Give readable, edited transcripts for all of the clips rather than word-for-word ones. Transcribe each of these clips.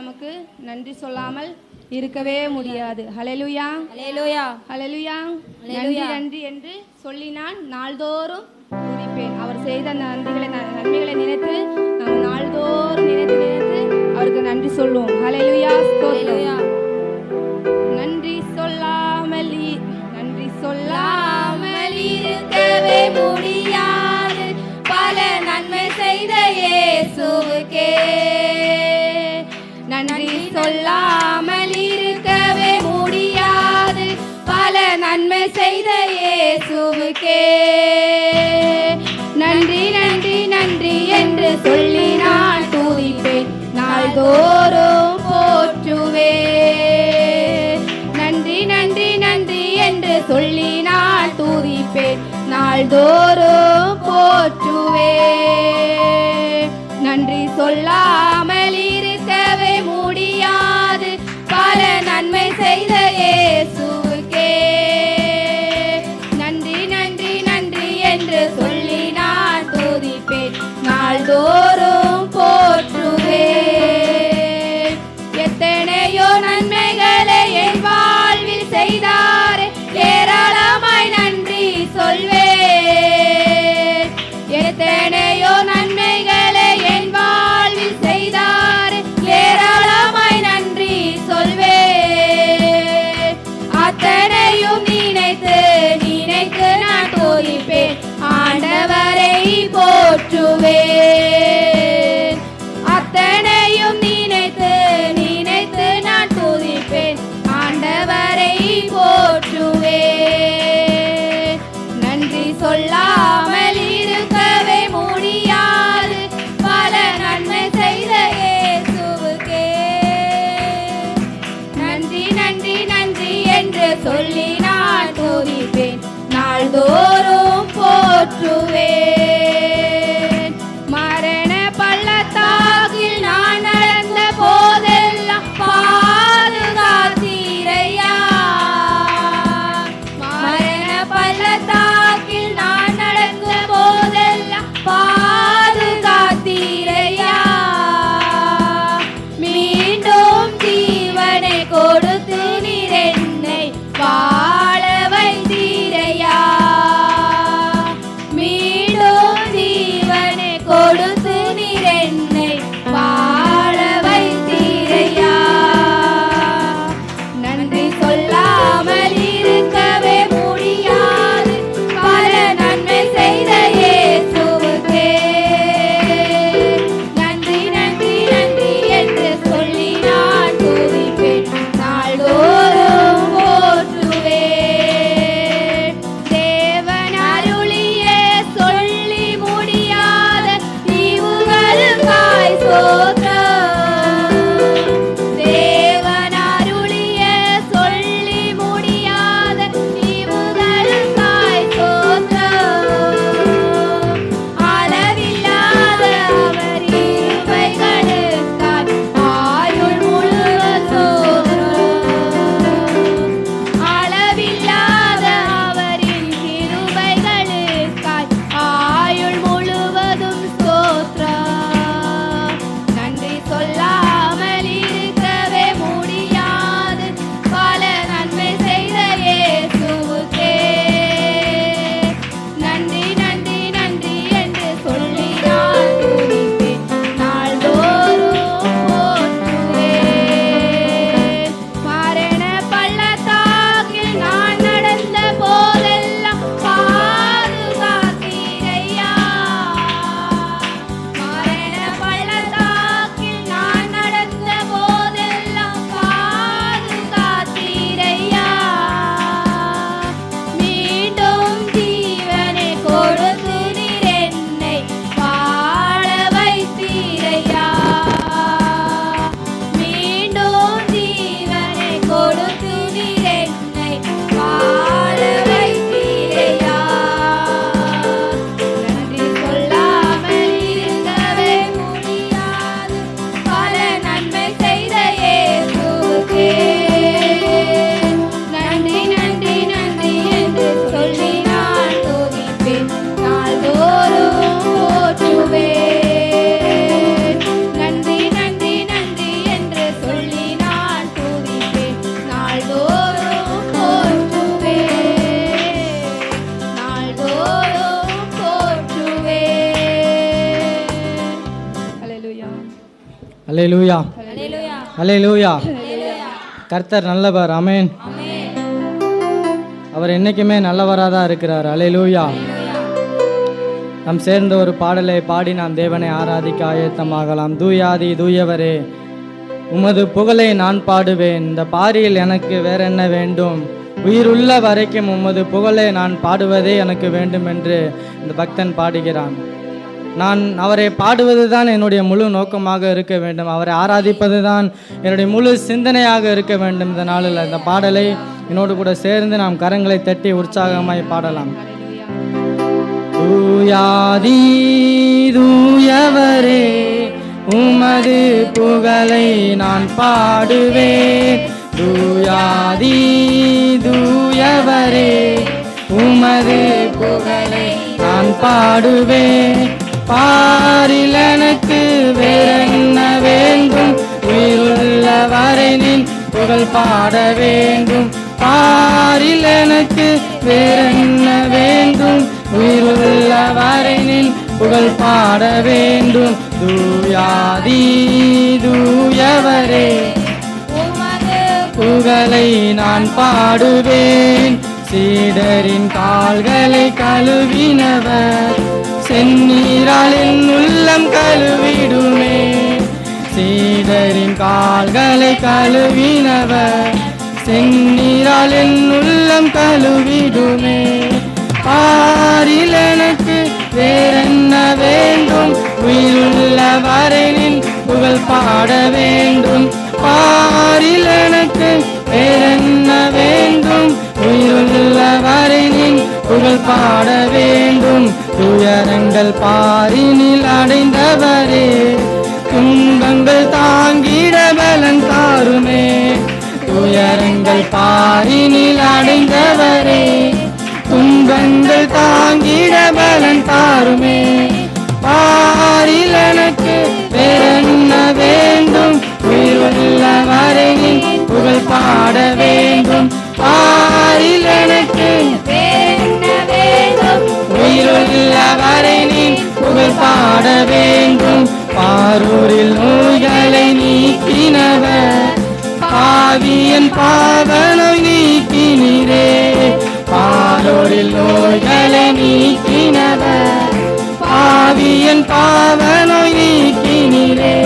நமக்கு நன்றி சொல்லாமல் இருக்கவே முடியாது. ஹல்லேலூயா, ஹல்லேலூயா, ஹல்லேலூயா. நன்றி நன்றி என்று சொல்லி நான் நாள்தோறும் துதிப்பேன். அவர் செய்த நன்மைகளை நினைத்து நாம் நாள்தோறும் நினைத்து அவருக்கு நன்றி சொல்லுவோம். ஹல்லேலூயா, ஸ்தோத்திரம். நன்றி சொல்லாமல் இருக்கவே முடியாது பல நன்மை செய்த இயேசுவுக்கே. நன்றி சொல்லாமல் இருக்கவே முடியாது பல நன்மை செய்த இயேசுவுக்கே. நன்றி நன்றி நன்றி என்று சொல்லி நான் துதிப்பேன், நாள்தோறும் போற்றுவேன். நன்றி நன்றி நன்றி என்று சொல்லி நான் துதிப்பேன், நாள்தோறும் போற்றுவேன். நன்றி சொல்லாமல் இருக்கவே முடியாது பல நன்மை செய்த இயேசுவுக்கே. நன்றி நன்றி நன்றி என்று சொல்லி நான் துதிப்பேன், நாள்தோறும் போற்றுவேன். எத்தனையோ நன்மைகளை என் வாழ்வில் செய்தாரே, ஏராளமாய் நன்றி சொல்வேன். எத்தனையோ நன்மைகளை என் வாழ்வில் செய்தாரே, ஏராளமாய் நன்றி சொல்வேன். அத்தனையும் நினைத்து நினைத்து நான் துதிப்பேன், ஆண்டவரை போற்றுவேன். அத்தனையும் நினைத்து நினைத்து நான் துதிப்பேன், ஆண்டவரை போற்றுவேன். நன்றி சொல்லாமல் இருக்கவே முடியாது பல நன்மை செய்த இயேசுவுக்கே. நன்றி நன்றி நன்றி என்று சொல்லி நான் துதிப்பேன், நாள்தோறும் போற்றுவேன். மரண பள்ளத்தாக்கில் நான் நடந்த போதெல்லாம் பாதுகாத்தீரையா. மரண பள்ளத்தாக்கில் நான் நடந்த போதெல்லாம் பாதுகாத்தீரையா. மீண்டும் ஜீவனை கொடுத்து நீர் என்னை வாழ வைத்தீரையா. மீண்டும் அல்லேலூயா, ஹalleluya அல்லேலூயா. ஹalleluya கர்த்தர் நல்லவர். ஆமென். ஆமென் அவர் என்னைக்குமே நல்லவராக தான் இருக்கிறார். அல்லேலூயா. நாம் சேர்ந்த ஒரு பாடலை பாடி நாம் தேவனை ஆராதிக்க ஆயத்தமாகலாம். தூயாதி தூயவரே, உமது புகழை நான் பாடுவேன். இந்த பாரியில் எனக்கு வேற என்ன வேண்டும்? உயிருள்ள வரைக்கும் உமது புகழை நான் பாடுவதே எனக்கு வேண்டும் என்று இந்த பக்தன் பாடுகிறான். நான் அவரை பாடுவது தான் என்னுடைய முழு நோக்கமாக இருக்க வேண்டும். அவரை ஆராதிப்பது தான் என்னுடைய முழு சிந்தனையாக இருக்க வேண்டும். இந்த நாளில் இந்த பாடலை என்னோடு கூட சேர்ந்து நாம் கரங்களை தட்டி உற்சாகமாய் பாடலாம். தூயாதி தூயவரே, உமது புகழை நான் பாடுவேன். தூயாதி தூயவரே, உமது புகழை நான் பாடுவேன். பாரில் எனக்கு வேறென்ன வேண்டும்? உயிருள்ள வரை நின் புகழ் பாட வேண்டும். பாரில் எனக்கு வேறென்ன வேண்டும்? உயிருள்ள வரை நின் புகழ் பாட வேண்டும். தூயாதி தூயவரே, உமது புகழை நான் பாடுவேன். சீடரின் கால்களை கழுவினவர், செந்நீரால் என் உள்ளம் கழுவிடுமே. சீடரின் கால்களை கழுவினவர், செந்நீரால் என் உள்ளம் கழுவிடுமே. பாரில் எனக்கு வேறென்ன வேண்டும்? உயிருள்ள வரை நின் புகழ் பாட வேண்டும். பாரில் எனக்கு வேறென்ன வேண்டும்? உயிருள்ள வரை நின் புகழ் பாட வேண்டும். துயரங்கள் பாரினில் அடைந்தவரே, துன்பங்கள் தாங்கிட பலன் தாருமே. துயரங்கள் பாரினில் அடைந்தவரே, துன்பங்கள் தாங்கிட பலன் தாருமே. பாரில் எனக்கு வேறென்ன வேண்டும்? உயிருள்ள வரை நின் புகழ் பாட வேண்டும். பாரில் எனக்கு வேறென்ன வேண்டும்? உயிருள்ள வரை நின் புகழ் பாட வேண்டும். பாரூரில் நோய்களை நீக்கினவர், பாவியன் பாவனை நீக்கினீரே. பாரூரில் நோய்களை நீக்கினவர், பாவியன் பாவனை நீக்கினீரே.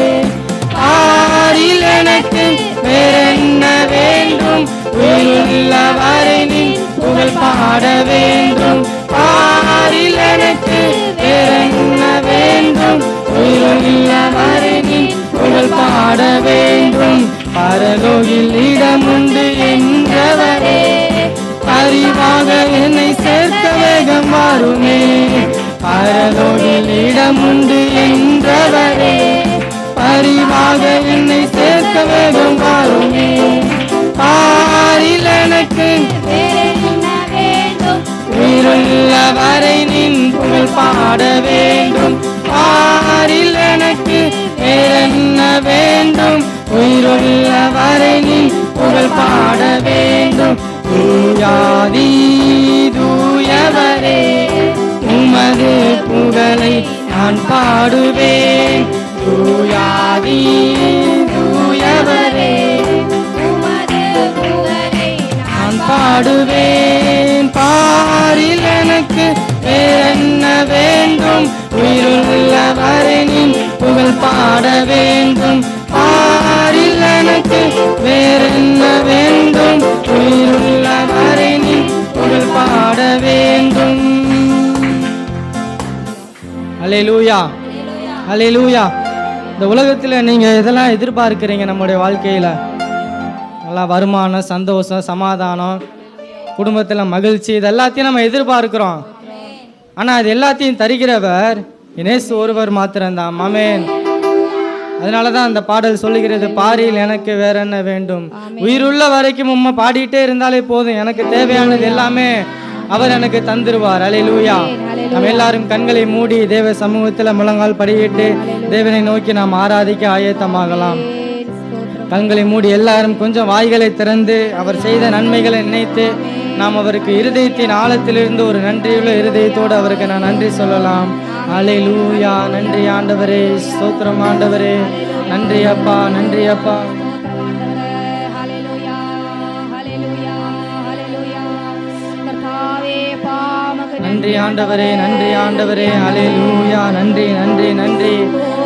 பாரில் எனக்கு வேறென்ன வேண்டும்? உயிருள்ள வரை நின் புகழ் பாட வேண்டும். பாரில் எனக்கு வேறென்ன வேண்டும்? உயிருள்ள வரை நின் புகழ் பாட வேண்டும். பரலோகில் இடமுண்டு என்றவரே, பரிவாக என்னை சேர்க்க வேகம் வாருமே. பரலோகில் இடமுண்டு என்றவரே, பரிவாக என்னை சேர்க்க வேகம் வாருமே. பாரில் எனக்கு வேறென்ன வேண்டும்? உயிருள்ள வரை நின் புகழ் பாட வேண்டும். பாரில் எனக்கு வேறென்ன வேண்டும்? உயிருள்ள வரை நின் புகழ் பாட வேண்டும். தூயாதி தூயவரே, உமது புகழை நான் பாடுவேன். தூயாதி தூயவரே, உமது புகழை நான் பாடுவேன். பாரில் எனக்கு வேறென்ன வேண்டும்? உயிருள்ள வரை நின் புகழ் பாட வேண்டும். பாரில் எனக்கு வேறென்ன வேண்டும்? உயிருள்ள வரை நின் புகழ் பாட வேண்டும். அல்லேலூயா, அல்லேலூயா. இந்த உலகத்தில் நீங்கள் எதெல்லாம் எதிர்பார்க்குறீங்க? நம்முடைய வாழ்க்கையில் நல்லா வருமானம், சந்தோஷம், சமாதானம், குடும்பத்தில் மகிழ்ச்சி, இது எல்லாத்தையும் நம்ம எதிர்பார்க்கிறோம். ஆனால் அது எல்லாத்தையும் தருகிறவர் இயேசு ஒருவர் மாத்திரம்தான். ஆமென். அதனால தான் அந்த பாடல் சொல்லுகிறது, பாரில் எனக்கு வேற என்ன வேண்டும்? உயிருள்ள வரைக்கும் உம்மை பாடிட்டே இருந்தாலே போதும், எனக்கு தேவையானது எல்லாமே அவர் எனக்கு தந்துருவார். அல்லேலூயா. நம்ம எல்லாரும் கண்களை மூடி தேவ சமூகத்தில் முழங்கால் படியிட்டு தேவனை நோக்கி நாம் ஆராதிக்க ஆயத்தமாகலாம். கண்களை மூடி எல்லாரும் கொஞ்சம் வாய்களை திறந்து அவர் செய்த நன்மைகளை நினைத்து நாம் அவருக்கு இருதயத்தின் ஆழத்திலிருந்து ஒரு நன்றியுள்ள இருதயத்தோடு அவருக்கு நான் நன்றி சொல்லலாம். அல்லேலூயா. நன்றி ஆண்டவரே, ஸ்தோத்திரம் ஆண்டவரே. நன்றி அப்பா, நன்றி அப்பா. ஹalleluya ஹalleluya ஹalleluya. கர்த்தாவே பாமக நன்றி ஆண்டவரே, நன்றி ஆண்டவரே. ஹalleluya. நன்றி நன்றி நன்றி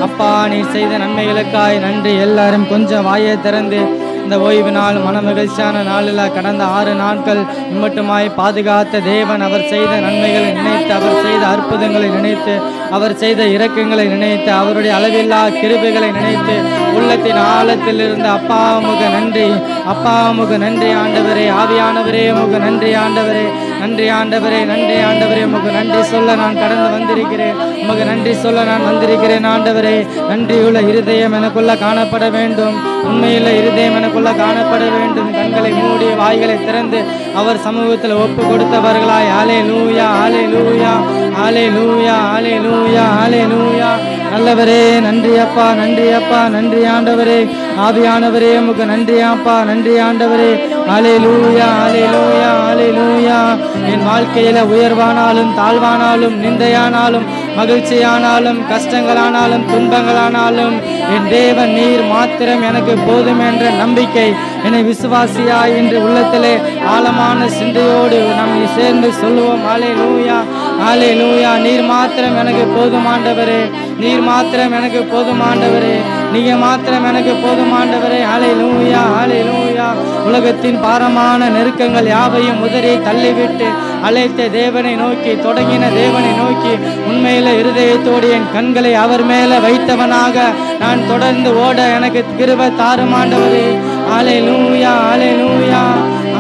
அப்பா, நீ செய்த நன்மைகளுக்காய் நன்றி. எல்லாரும் கொஞ்சம் வாயை திறந்து இந்த ஓய்வு நாள் மன மகிழ்ச்சியான நாளில் கடந்த 6 நாட்கள் இம்மட்டுமாய் பாதுகாத்த தேவன், அவர் செய்த நன்மைகளை நினைத்து, அவர் செய்த அற்புதங்களை நினைத்து, அவர் செய்த இரக்கங்களை நினைத்து, அவருடைய அளவில்லா கிருபைகளை நினைத்து உள்ளத்தின் ஆழத்தில் இருந்து அப்பா உமக்கு நன்றி, அப்பா உமக்கு நன்றி ஆண்டவரே. ஆவியானவரே உமக்கு நன்றி ஆண்டவரே, நன்றி ஆண்டவரே, நன்றி ஆண்டவரே. உமக்கு நன்றி சொல்ல நான் கடந்து வந்திருக்கிறேன், உமக்கு நன்றி சொல்ல நான் வந்திருக்கிறேன் ஆண்டவரே. நன்றியுள்ள இருதயம் எனக்குள்ள காணப்பட வேண்டும், உண்மையுள்ள இருதயம் எனக்குள்ள காணப்பட வேண்டும். கண்களை மூடி வாய்களை திறந்து அவர் சமூகத்தில் ஒப்பு கொடுத்தவர்களாய் ஹalleluya ஹalleluya ஹalleluya ஹalleluya ஹalleluya. நல்லவரே நன்றி அப்பா, நன்றி அப்பா, நன்றி ஆண்டவரே. ஆவியானவரே உமக்கு நன்றி அப்பா, நன்றி ஆண்டவரே. ஹalleluya ஹalleluya ஹalleluya. என் வாழ்க்கையில உயர்வானாலும் தாழ்வானாலும் நிந்தையானாலும் மகிழ்ச்சியானாலும் கஷ்டங்களானாலும் துன்பங்களானாலும் என் தேவன் நீர் மாத்திரம் எனக்கு போதும் என்ற நம்பிக்கை என்னை விசுவாசியாய் என்று உள்ளத்திலே ஆழமான சிந்தையோடு நாம் சேர்ந்து சொல்லுவோம். ஹalleluya ஹalleluya. நீர் மாத்திரம் எனக்கு போதும் ஆண்டவரே, நீர் மாத்திரம் எனக்கு போதும் ஆண்டவரே, நீங்க மாத்திரம் எனக்கு போதும் ஆண்டவரே. ஹalleluya ஹalleluya. உலகத்தின் பாரமான நெருக்கங்கள் யாவையும் உதறி தள்ளிவிட்டு அழைத்த தேவனை நோக்கி, தொடங்கின தேவனை நோக்கி உண்மையில இருதயத்தோடு என் கண்களை அவர் மேல வைத்தவனாக நான் தொடர்ந்து ஓட எனக்கு கிருபை தாரும் ஆண்டவரே. ஹalleluya ஹalleluya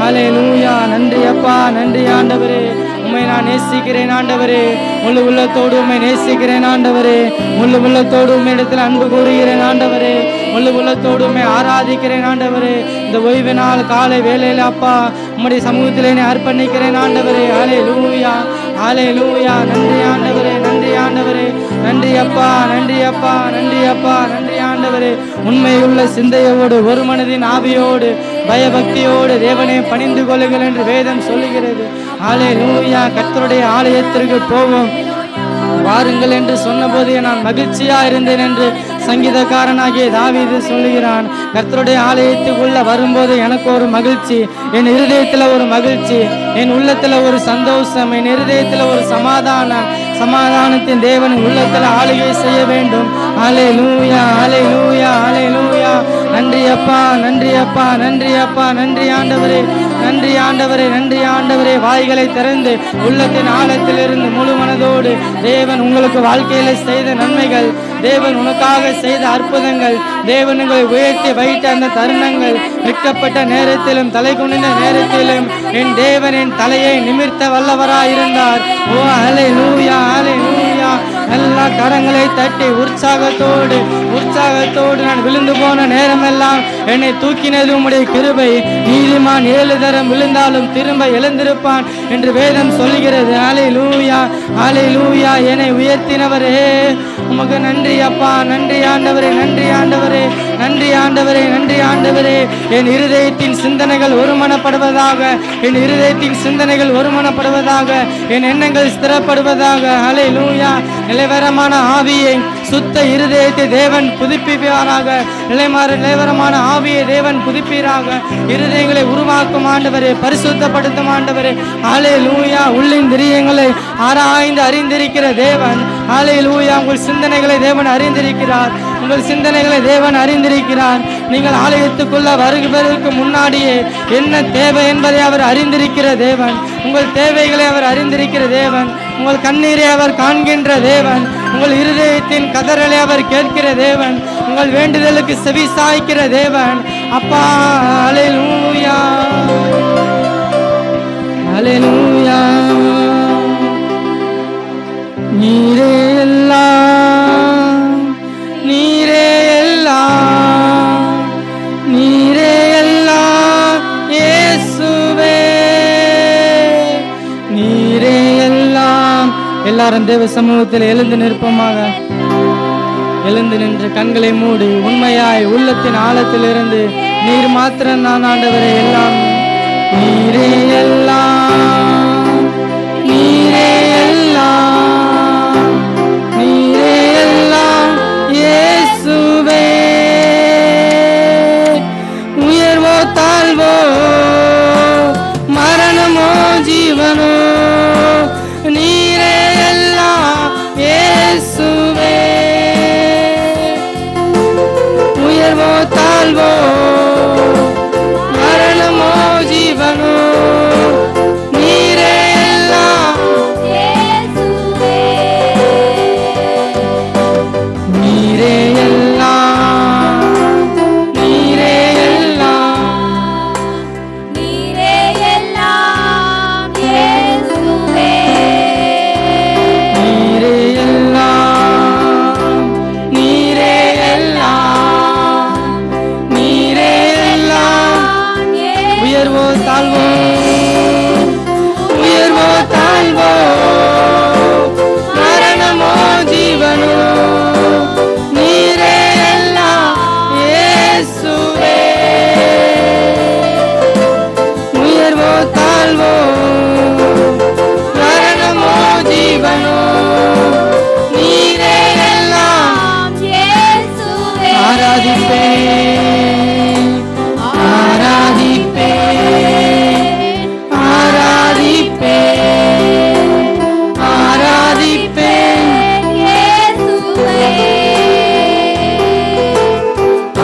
ஹalleluya. நன்றி அப்பா, நன்றி ஆண்டவரே. உம்மை நான் நேசிக்கிறேன் ஆண்டவரே, முழு உள்ளத்தோடு உம்மை நேசிக்கிறேன் ஆண்டவரே, முழு உள்ளத்தோடு உம்மை இடத்தில் அன்பு கூறுகிறேன் ஆண்டவரே, முழு உள்ளத்தோடு உம்மை ஆராதிக்கிறேன் ஆண்டவரே. இந்த ஓய்வு நாள் காலை வேளையில அப்பா உம்முடைய சமூகத்திலே அர்ப்பணிக்கிறேன் ஆண்டவரே. ஹalleluya ஹalleluya. நன்றி ஆண்டவரே, நன்றி ஆண்டவரே, நன்றி அப்பா, நன்றி அப்பா, நன்றி அப்பா, நன்றி ஆண்டவரே. உண்மையுள்ள சிந்தையோடு ஒரு மனதின் ஆவியோடு பயபக்தியோடு தேவனை பணிந்து கொள்ளுங்கள் என்று வேதம் சொல்லுகிறது. ஹalleluya. கர்த்தருடைய ஆலயத்திற்கு போவோம் வாருங்கள் என்று சொன்னபோது நான் மகிழ்ச்சியா இருந்தேன் என்று சங்கீதக்காரனாகிய தாவீது சொல்லுகிறான். கர்த்தருடைய ஆலயத்துக்குள்ள வரும்போது எனக்கு ஒரு மகிழ்ச்சி, என் இருதயத்துல ஒரு மகிழ்ச்சி, என் உள்ளத்துல ஒரு சந்தோஷம், என் இருதயத்துல ஒரு சமாதானம். சமாதானத்தின் தேவன் உள்ளத்துல ஆளுகை செய்ய வேண்டும். ஹalleluya ஹalleluya ஹalleluya. நன்றி அப்பா, நன்றி அப்பா, நன்றி அப்பா, நன்றி ஆண்டவரே, நன்றி ஆண்டவரே, நன்றி ஆண்டவரே. வாய்களை திறந்து உள்ளத்தின் ஆழத்திலிருந்து முழு மனதோடு தேவன் உங்களுக்கு வாழ்க்கையில செய்த நன்மைகள், தேவன் உனக்காக செய்த அற்புதங்கள், தேவன் உங்களை உயர்த்தி வைத்த அந்த தருணங்கள், விற்கப்பட்ட நேரத்திலும் தலை குனிந்த நேரத்திலும் என் தேவன் என் தலையை நிமிர்த்த வல்லவராயிருந்தார். ஓ ஹalleluya ஹalleluya. எல்லா கரங்களை தட்டி உற்சாகத்தோடு உற்சாகத்தோடு நான் விழுந்து போன நேரமெல்லாம் என்னை தூக்கினது உம்முடைய கிருபை. நீதிமான் 7 தரம் விழுந்தாலும் திரும்ப எழுந்திருப்பான் என்று வேதம் சொல்லுகிறது. ஹalleluya ஹalleluya. என்னை உயர்த்தினவரே உமக்கு நன்றி அப்பா, நன்றி ஆண்டவரே, நன்றி ஆண்டவரே, நன்றி ஆண்டவரே, நன்றி ஆண்டவரே. என் இருதயத்தின் சிந்தனைகள் ஒருமனப்படுவதாக, என் இருதயத்தின் சிந்தனைகள் ஒருமனப்படுவதாக, என் எண்ணங்கள் ஸ்திரப்படுவதாக. ஹalleluya. நிலைவரமான ஆவியை சுத்த இருதயத்தை தேவன் புதுப்பிப்பாராக. நிலைவரமான ஆவியை தேவன் புதுப்பீராக. இருதயங்களை உருவாக்கும் ஆண்டவரே, பரிசுத்தப்படுத்தும் ஆண்டவரே. ஹalleluya. உள்ளின் திரியங்களை ஆராய்ந்து அறிந்திருக்கிற தேவன். ஹalleluya. உங்கள் சிந்தனைகளை தேவன் அறிந்திருக்கிறார், உங்கள் சிந்தனைகளை தேவன் அறிந்திருக்கிறார். நீங்கள் ஆலயத்துக்குள்ள வருவதற்கு முன்னாடியே என்ன தேவை என்பதை அவர் அறிந்திருக்கிற தேவன். உங்கள் தேவைகளை அவர் அறிந்திருக்கிற தேவன். உங்கள் கண்ணீரை அவர் காண்கின்ற தேவன். உங்கள் இருதயத்தின் கதறலை அவர் கேட்கிற தேவன். உங்கள் வேண்டுதலுக்கு செவி சாய்க்கிற தேவன். அப்பா ஹalleluya ஹalleluya. நீரே எல்லாம், நீரே எல்லாம், நீரே எல்லாம் இயேசுவே, நீரே எல்லாம். எல்லாரும் தேவ சமூகத்தில் எழுந்து நிற்போமாக. எழுந்து நின்று கண்களை மூடி உண்மையாய் உள்ளத்தின் ஆழத்திலிருந்து நீர் மாத்திரம் நான் ஆண்டவரே எல்லாம், நீரே எல்லாம், நீரே எல்லாம், நீரே எல்லாம் இயேசுவே. உயர்வோ தாழ்வோ உயர்வோ தாழ்வோ மரணமோ ஜீவனோ நீரே எல்லாம் இயேசுவே. உயர்வோ தாழ்வோ மரணமோ ஜீவனோ நீரே எல்லாம் இயேசுவே. ஆராதிப்பேன் ஆராதிப்பேன் ஆராதிப்பேன் ஆராதிப்பேன் இயேசுவே.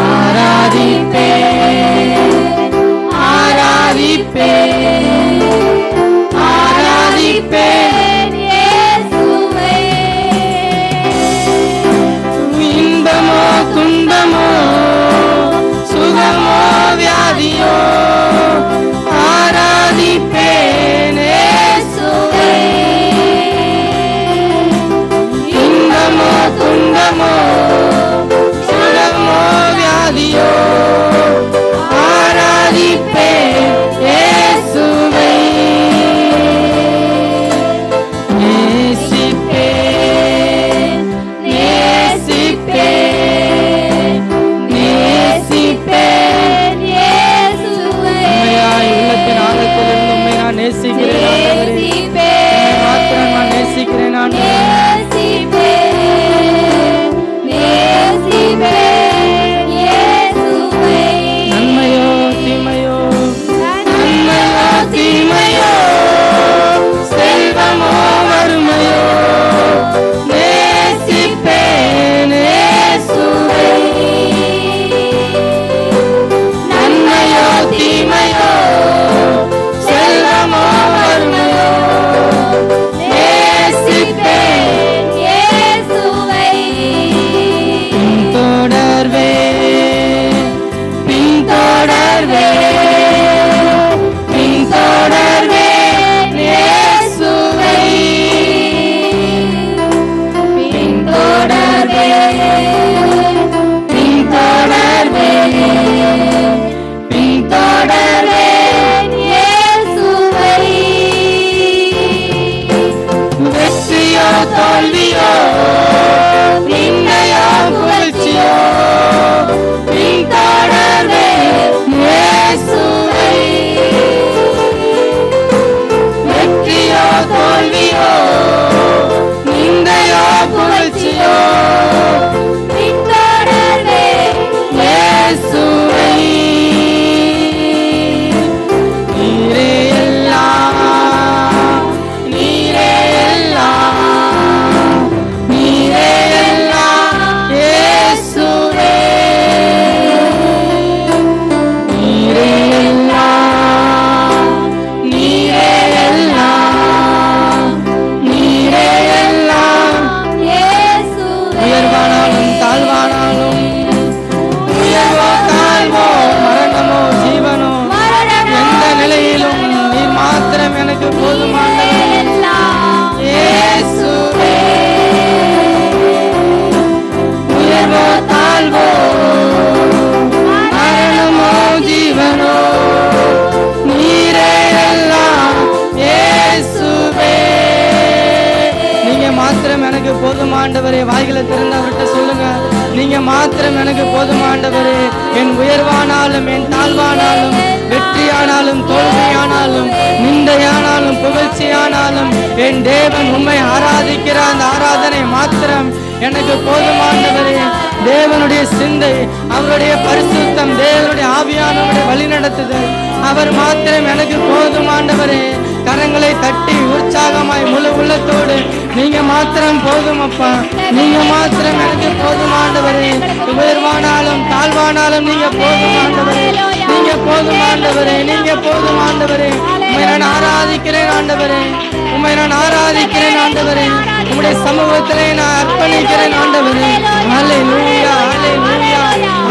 ஆராதிப்பேன் ஆராதிப்பேன் ஆராதிப்பேன். இயேசுவே. இன்பமோ துன்பமோ சுகமோ வியாதியோ ஆராதிப்பேன் இயேசுவே. இன்பமோ துன்பமோ சுகமோ வியாதியோ ஆராதிப்பேன் இயேசுவை. நேசிப்பேன் நேசிப்பேன் நேசிப்பேன். இயேசுவே. உண்மையாய் உள்ளத்தின் ஆழத்திலிருந்து உண்மை நான் நேசிக்கிறேன் ஆண்டவரே. உம்மை மாத்திரம் நான் நேசிக்கிறேன் ஆண்டவரே. நன்மையோ தீமையோ நன்மையோ தீமையோ செல்வமோ வறுமையோ நேசிப்பேன் இயேசுவை. நன்மையோ தீமையோ செல்வமோ வறுமையோ நேசிப்பேன். பின்தொடர்வேன் பின்தொடர்வேன் இயேசுவை. பின்தொடர்வேன் பின்தொடர்வேன் பின்தொடர்வேன் இயேசுவை. வெற்றியோ தோல்வியோ நிந்தையோ புகழ்ச்சியோ பின்தொடர்வேன் இயேசுவை. வெற்றியோ தோல்வியோ நிந்தையோ புகழ்ச்சியோ இயேசுவை. நீரே எல்லாம் நீரே எல்லாம் நீரே எல்லாம் இயேசுவே. நீரே எல்லாம் நீரே எல்லாம் நீரே எல்லாம். உயர்வானாலும் தாழ்வானாலும் உயர்வோ தாழ்வோ மரணமோ ஜீவனோ எந்த நிலையிலும் நீர் மாத்திரம் எனக்கு போதுமானவர் இயேசுவே. உயர்வோ தாழ்வோ மரணமோ ஜீவனோ நீரே எல்லாம் இயேசுவே. நீங்க மாத்திரம் எனக்கு போதுமாண்டவரே. வாய்களை திறந்தவர்கிட்ட சொல்லுங்க, நீங்க மாத்திரம் எனக்கு போதுமாண்டவரே. என் உயர்வானாலும் என் தாழ்வானாலும் வெற்றியானாலும் தோல்வியானாலும் நிந்தையானாலும் புகழ்ச்சியானாலும் என் தேவன் உம்மை ஆராதிக்கிற அந்த ஆராதனை மாத்திரம் எனக்கு போதுமாண்டவரே. தேவனுடைய சிந்தை, அவருடைய பரிசுத்தம், தேவனுடைய ஆவியானவருடைய வழிநடத்துதல், அவர் மாத்திரம் எனக்கு போதுமாண்டவரே. கரங்களை தட்டி உற்சாகமாய் முழு உள்ளத்தோடு நீங்க மாத்திரம் போதும் அப்பா, நீங்க மாத்திரம் எனக்கு போதுமாண்டவரே. உயர்வானாலும் தாழ்வானாலும் நீங்க போதுமாண்டவரே, நீங்க போதுமாண்டவரே, நீங்க போதுமாண்டவரே. உம்மை நான் ஆராதிக்கிறேன் ஆண்டவரே, உம்மை நான் ஆராதிக்கிறேன் ஆண்டவரே. உம்முடைய சமூகத்திலே நான் அர்ப்பணிக்கிறேன் ஆண்டவரே. ஹல்லேலூயா ஹல்லேலூயா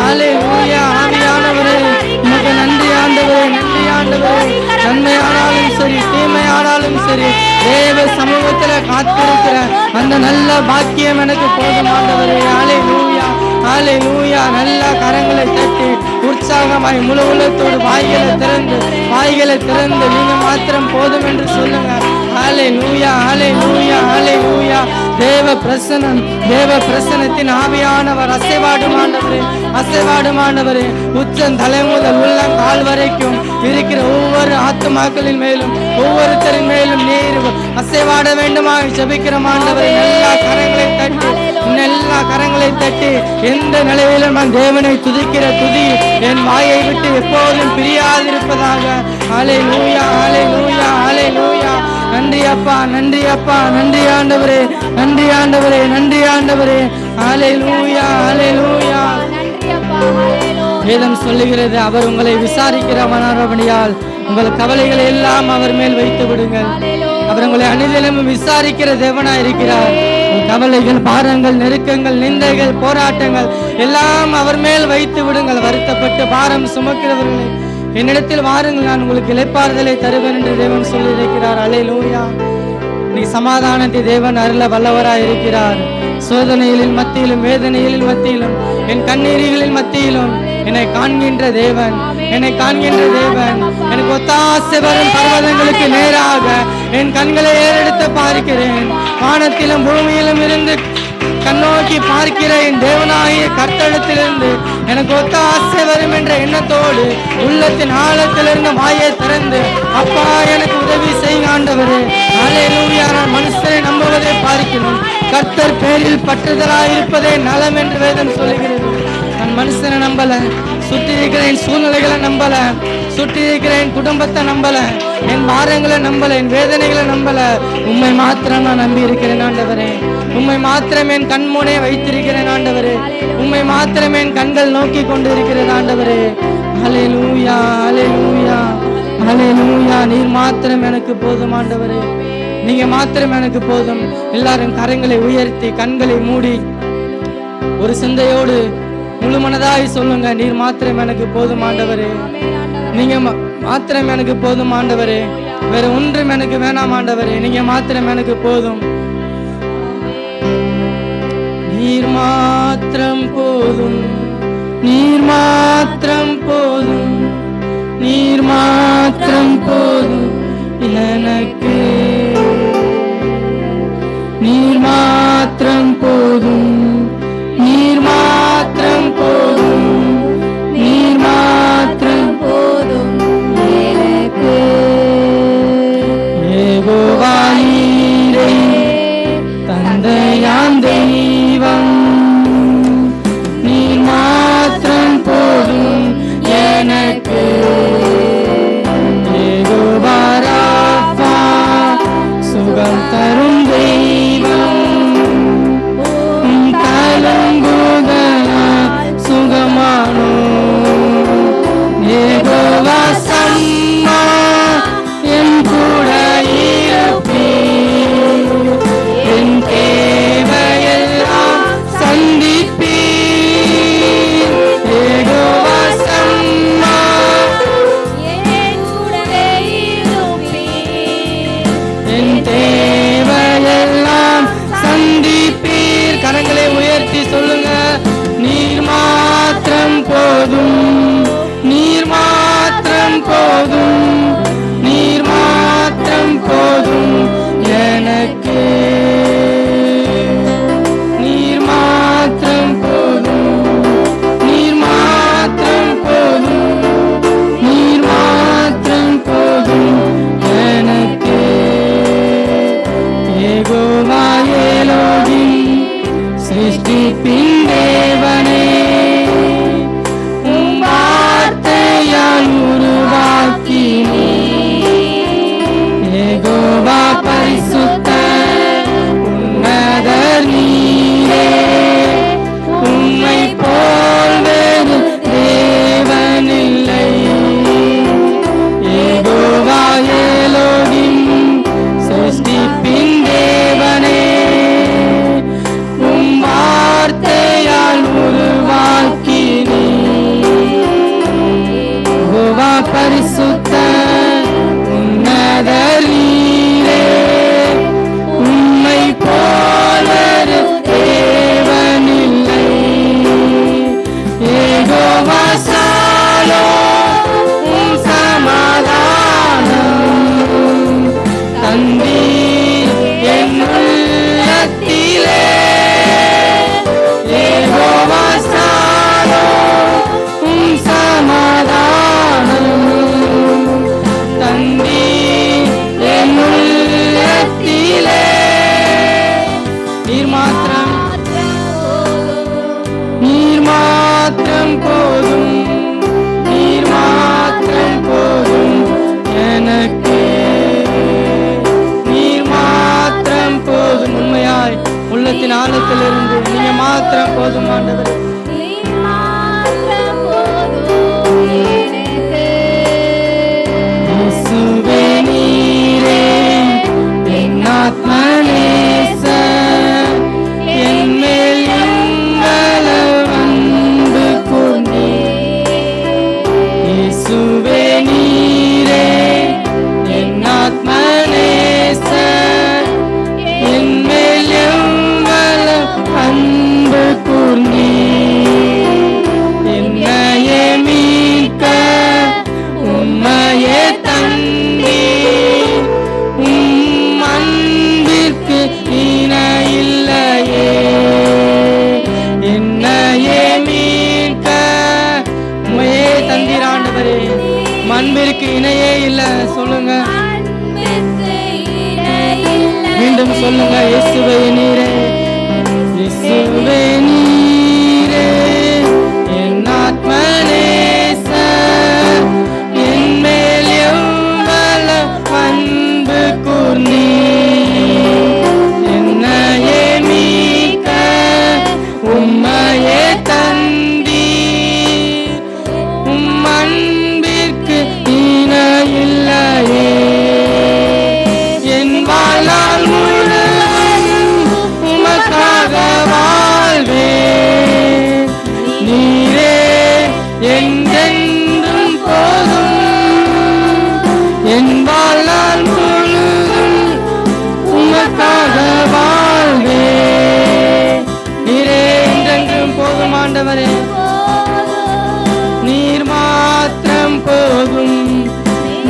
ஹல்லேலூயா. ஆவியானவரே உமக்கு நன்றி ஆண்டவரே, நன்றி ஆண்டவரே. நன்மையானாலும் சரி தீமையானாலும் சரி தேவ சமூகத்துல காத்திருக்கிற அந்த நல்ல பாக்கியம் எனக்கு போதும் ஆண்டவரே. ஹல்லேலூயா ஹalleluya. நல்ல கரங்களை தட்டி உற்சாகமாய் முழு உள்ளத்தோடு வாய்களை திறந்து நீங்க மாத்திரம் போதும் என்று சொல்லுங்க. ஹalleluya ஹalleluya ஹalleluya. தேவ பிரசன்னத்தின் ஆவியானவர் அசைவாடும் ஆண்டவரே உச்சம் தலை முதல் உள்ளங்கால் வரைக்கும் இருக்கிற ஒவ்வொரு ஆத்துமாக்களின் மேலும் ஒவ்வொருத்தரின் மேலும் நீர் அசைவாட வேண்டுமாய் ஜெபிக்கிறோம் ஆண்டவரே. எல்லா கரங்களை தட்டி எந்த நிலையிலும் நான் தேவனை துதிக்கிற துதி என் வாயை விட்டு எப்போதும் பிரியாதிருப்பதாக. ஹalleluya ஹalleluya ஹalleluya. நன்றி அப்பா நன்றி ஆண்டவரே நன்றி ஆண்டவரே. ஹalleluya ஹalleluya. வேதம் சொல்லுகிறது, அவர் உங்களை விசாரிக்கிறவனானபடியால் உங்கள் கவலைகளை எல்லாம் அவர் மேல் வைத்து விடுங்கள். அவர் உங்களை அனுதினமும் விசாரிக்கிற தேவனாய் இருக்கிறார். கவலைகள், பாரங்கள், நெருக்கங்கள், நிந்தைகள், போராட்டங்கள் எல்லாம் அவர் மேல் வைத்து விடுங்கள். வருத்தப்பட்டு பாரம் சுமக்கிறவர்களே என்னிடத்தில் வாருங்கள், நான் உங்களுக்கு இளைப்பாறுதலை தருவேன் என்று தேவன் சொல்லி இருக்கிறார். அல்லேலூயா. இன்னைக்கு சமாதானத்தை தேவன் அருள வல்லவராய் இருக்கிறார். சோதனைகளின் மத்தியிலும் வேதனைகளின் மத்தியிலும் என் கண்ணீரிகளின் மத்தியிலும் என்னை காண்கின்ற தேவன் எனக்கு ஒத்தாசை வரும் பர்வதங்களுக்கு நேராக என் கண்களை ஏறெடுத்து பார்க்கிறேன். வானத்திலும் பூமியிலும் இருந்து கண்ணோக்கி பார்க்கிற என் தேவனாகிய கர்த்தரிடத்திலிருந்து எனக்கு ஒத்தாசை வரும் என்ற எண்ணத்தோடு உள்ளத்தின் ஆழத்திலிருந்து வாயை திறந்து அப்பா எனக்கு உதவி செய்ய ஆண்டவரே. அல்லேலூயா. நான் மனுஷரை நம்புவதை பார்க்கிறோம், கர்த்தர் பேரில் பற்றுதலாயிருப்பதே நலம் என்று வேதம் சொல்லுகிறது. நான் மனுஷனை நம்பல, சுற்றி இருக்கிற என் சூழ்நிலைகளை நம்பல, சுற்றி இருக்கிற என் குடும்பத்தை நம்பல, என் பாரங்களை நம்பல, என் வேதனைகளை நம்பல. உம்மை மாத்திரம் நான் நம்பி இருக்கிறேன் ஆண்டவரே. உம்மை மாத்திரம் என் கண்முனே வைத்திருக்கிறேன் ஆண்டவரே. உம்மை மாத்திரம் என் கண்கள் நோக்கி கொண்டு இருக்கிறேன் ஆண்டவரே. ஹல்லேலூயா ஹல்லேலூயா ஹல்லேலூயா. நீர் மாத்திரம் எனக்கு போதும் ஆண்டவரே, நீங்க மாத்திரம் எனக்கு போதும். எல்லாரும் கரங்களை உயர்த்தி கண்களை மூடி ஒரு சிந்தையோடு முழு மனதாய் சொல்லுங்க, நீர் மாத்திரம் எனக்கு போதும் ஆண்டவரே, நீங்க மாத்திரம் எனக்கு போதும் ஆண்டவரே, வேற ஒன்றும் எனக்கு வேணாம் ஆண்டவரே, நீங்க மாத்திரம் எனக்கு போதும். நீர் மாத்திரம் போதும், நீர் மாத்திரம் போதும், நீர் மாத்திரம் போதும் எனக்கு, நீர் மாத்திரம் போதும், நீர் மாத்திரம் போதும், நீர் மாத்திரம் போதும் எனக்கு. யெகோவா நீரே தந்தையாம் தெய்வம், நீர் மாத்திரம் போதும் அன்பிற்கு இணையே இல்ல. சொல்லுங்க, அன்பிற்கு இணையில்லை. மீண்டும் சொல்லுங்க, இயேசுவே நீரே, இயேசுவே நீரே என் ஆத்ம நேசர், என் மேல் எவ்வளவு அன்பு கூர்ந்தீர், என்னையே மீட்க உம்மையே தந்தீர், உம் அன்பிற்கு இணையில்லையே. என் வாழ்நாள் முழுவதும் உமக்காக வாழ்வேன், நீரே என்றென்றும் போதும். என் வாழ்நாள் முழுவதும் உமக்காக வாழ்வேன், நீரே என்றென்றும் போதும். ஆண்டவரே நீர் மாத்திரம் போதும்,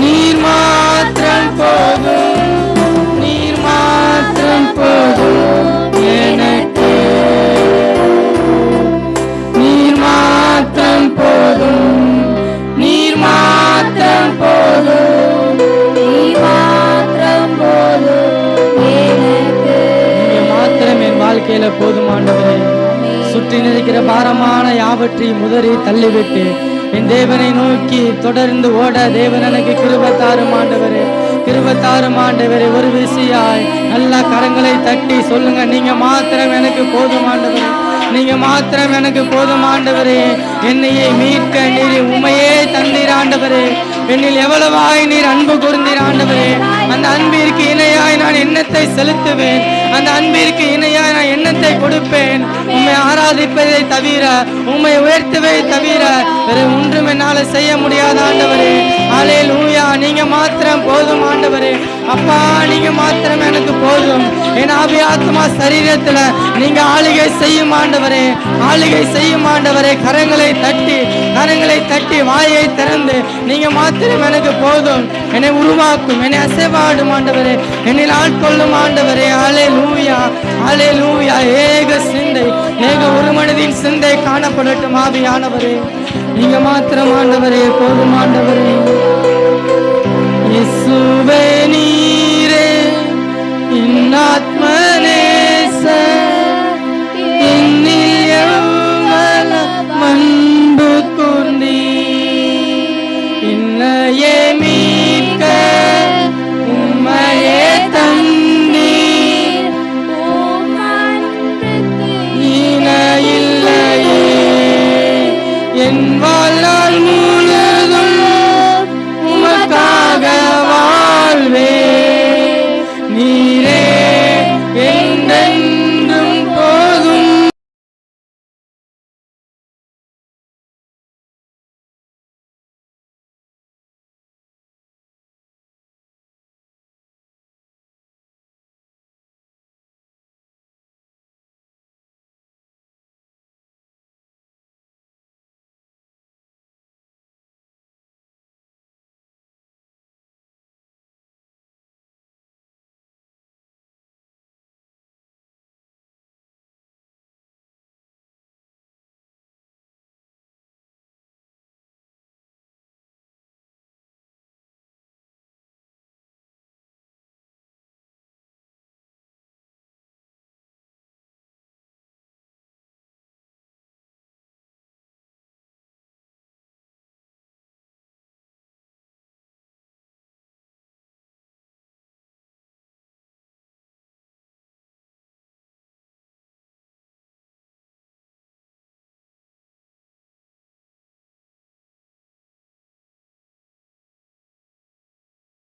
நீர் மாத்திரம் போதும், நீர் மாத்திரம் போதும் எனக்கு, நீர் மாத்திரம் போதும், நீர் மாத்திரம் போதும், நீர் மாத்திரம் போதும் எனக்கு. நீங்க மாத்திரம் என் வாழ்க்கையில போதும் ஆண்டவரே. சுற்றி நிற்கிற பாரமான யாவற்றையும் முதறி தள்ளிவிட்டு என் தேவனை நோக்கி தொடர்ந்து ஓட தேவன் எனக்கு கிருபை தாரும் ஆண்டவரே, கிருபை தாரும் ஆண்டவரே. ஒரு விசையாய் நல்ல கரங்களை தட்டி சொல்லுங்க, நீங்க மாத்திரம் எனக்கு போதும் ஆண்டவரே, நீங்க மாத்திரம் எனக்கு போதும் ஆண்டவரே. என்னையே மீட்க நீர் உண்மையே தந்தீர் ஆண்டவரே, என்னில் எவ்வளவாய் நீர் அன்பு கூர்ந்தீர் ஆண்டவரே. அந்த அன்பிற்கு இணையாய் நான் எண்ணத்தை செலுத்துவேன், அந்த அன்பிற்கு இணையாய் நான் எண்ணத்தை கொடுப்பேன். உம்மை ஆராதிப்பதை தவிர, உம்மை உயர்த்துவதை தவிர வேற ஒன்றும் என்னால செய்ய முடியாத ஆண்டவரே. அல்லேலூயா, நீங்க மாத்திரம் போதும் ஆண்டவரே. அப்பா நீங்க மாத்திரம் எனக்கு போதும். என் ஆவி ஆத்மா சரீரத்துல நீங்க ஆளுகை செய்யும் ஆண்டவரே, ஆளுகை செய்யும் ஆண்டவரே. கரங்களை தட்டி வாயை திறந்து நீங்க மாத்திரம் எனக்கு போதும். என்னை உருவாக்கும், என்னை அசைவாடும் ஆண்டவரே, என்னில் ஆட்கொள்ளும் ஆண்டவரே. அல்லேலூயா, அல்லேலூயா. ஏக சிந்தை, ஏக ஒரு மனதின் சிந்தை காணப்படட்டும் ஆவியானவரே. நீங்க மாத்திரம் ஆண்டவரே போதும் ஆண்டவரே. இயேசுவே நீரே என் ஆத்ம நேசர், என்னில் எவ்வளவு அன்பு கூர்ந்தீர், என்னையே